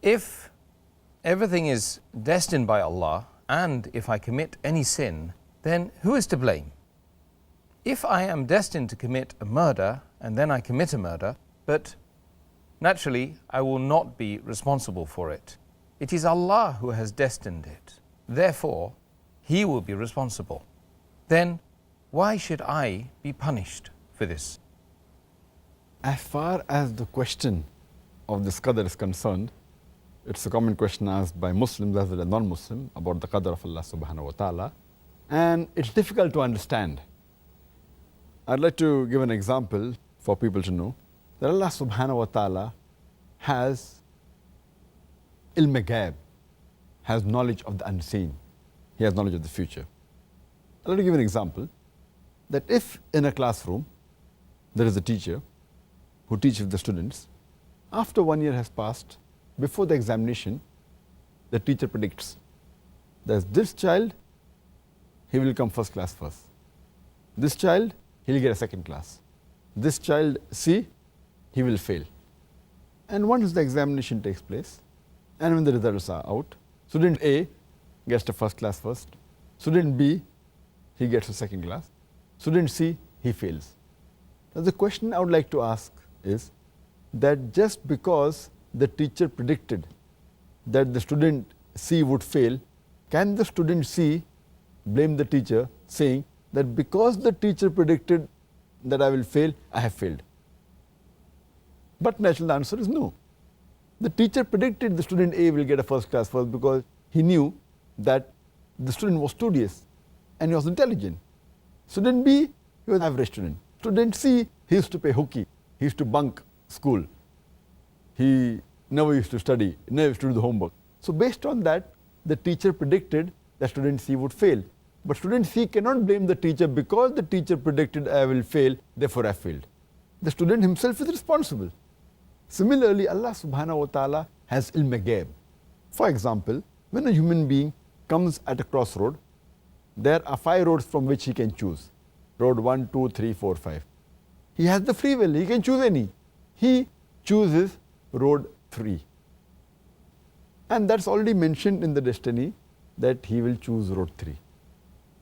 If everything is destined by Allah, and if I commit any sin, then who is to blame? If I am destined to commit a murder, and then I commit a murder, but naturally I will not be responsible for it. It is Allah who has destined it. Therefore, He will be responsible. Then why should I be punished for this? As far as the question of this qadr is concerned, it's a common question asked by Muslims as well as non-Muslim about the qadr of Allah subhanahu wa ta'ala, and it's difficult to understand. I'd like to give an example for people to know that Allah subhanahu wa ta'ala has ilm ghaib, has knowledge of the unseen. He has knowledge of the future. I'd like to give an example that if in a classroom there is a teacher who teaches the students, after 1 year has passed, before the examination, the teacher predicts that this child, he will come first class first. This child, he will get a second class. This child, C, he will fail. And once the examination takes place, and when the results are out, student A gets the first class first, student B, he gets the second class, student C, he fails. Now the question I would like to ask is that just because the teacher predicted that the student C would fail, can the student C blame the teacher saying that because the teacher predicted that I will fail, I have failed? But naturally the answer is no. The teacher predicted the student A will get a first class first because he knew that the student was studious and he was intelligent. Student B, he was an average student. Student C, he used to play hooky, he used to bunk school. He never used to study, never used to do the homework. So based on that, the teacher predicted that student C would fail. But student C cannot blame the teacher because the teacher predicted I will fail, therefore I failed. The student himself is responsible. Similarly, Allah subhanahu wa ta'ala has ilm ghaib. For example, when a human being comes at a crossroad, there are 5 roads from which he can choose. Road 1, 2, 3, 4, 5. He has the free will, he can choose any. He chooses road 3. And that's already mentioned in the destiny that he will choose road 3.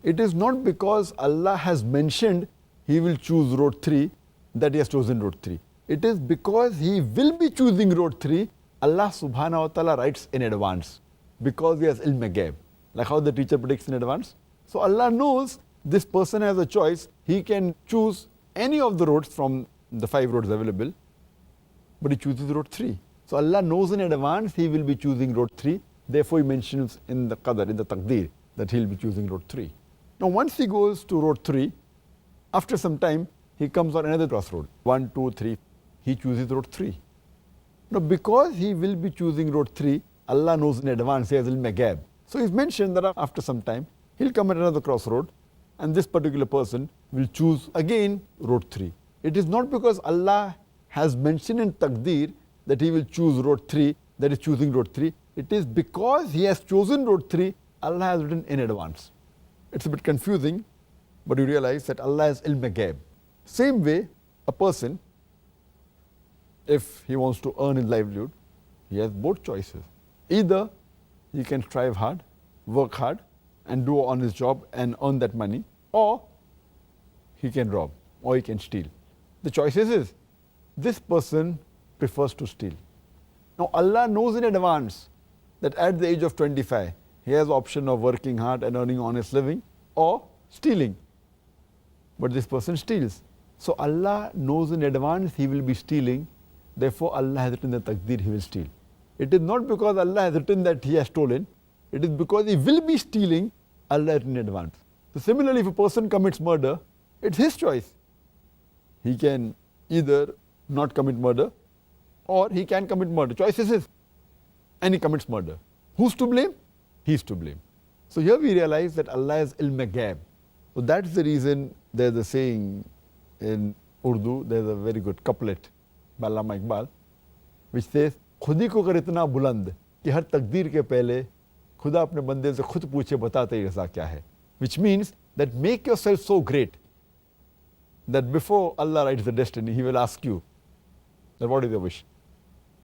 It is not because Allah has mentioned he will choose road 3 that he has chosen road 3. It is because he will be choosing road 3, Allah subhanahu wa ta'ala writes in advance because he has ilm ghaib. Like how the teacher predicts in advance. So Allah knows this person has a choice. He can choose any of the roads from the 5 roads available, but he chooses road 3. So Allah knows in advance he will be choosing road 3. Therefore he mentions in the qadr, in the taqdeer, that he will be choosing road 3. Now once he goes to road 3, after some time he comes on another crossroad, 1, 2, 3. He chooses road 3. Now because he will be choosing road 3, Allah knows in advance, he has ilm ghaib. So he's mentioned that after some time, he'll come at another crossroad and this particular person will choose again road 3. It is not because Allah has mentioned in taqdeer that he will choose road 3, that is choosing road 3. It is because he has chosen road 3, Allah has written in advance. It's a bit confusing, but you realize that Allah has ilm ghaib. Same way, a person, if he wants to earn his livelihood, he has both choices. Either he can strive hard, work hard, and do on his job and earn that money, or he can rob, or he can steal. The choice is this person prefers to steal. Now Allah knows in advance that at the age of 25, he has the option of working hard and earning honest living, or stealing. But this person steals. So Allah knows in advance he will be stealing. Therefore, Allah has written the taqdeer he will steal. It is not because Allah has written that he has stolen. It is because he will be stealing, Allah has written in advance. So similarly, if a person commits murder, it's his choice. He can either not commit murder or he can commit murder. Choice is his. And he commits murder. Who's to blame? He's to blame. So here we realize that Allah has ilm ghaib. So that's the reason there's a saying in Urdu, there's a very good couplet by Allama Iqbal, which says, खुद ही को कर इतना बुलंद कि हर तकदीर के पहले खुदा अपने बंदे से खुद पूछे बता तेरी रज़ा क्या है. Which means that make yourself so great that before Allah writes the destiny, He will ask you that what is your wish.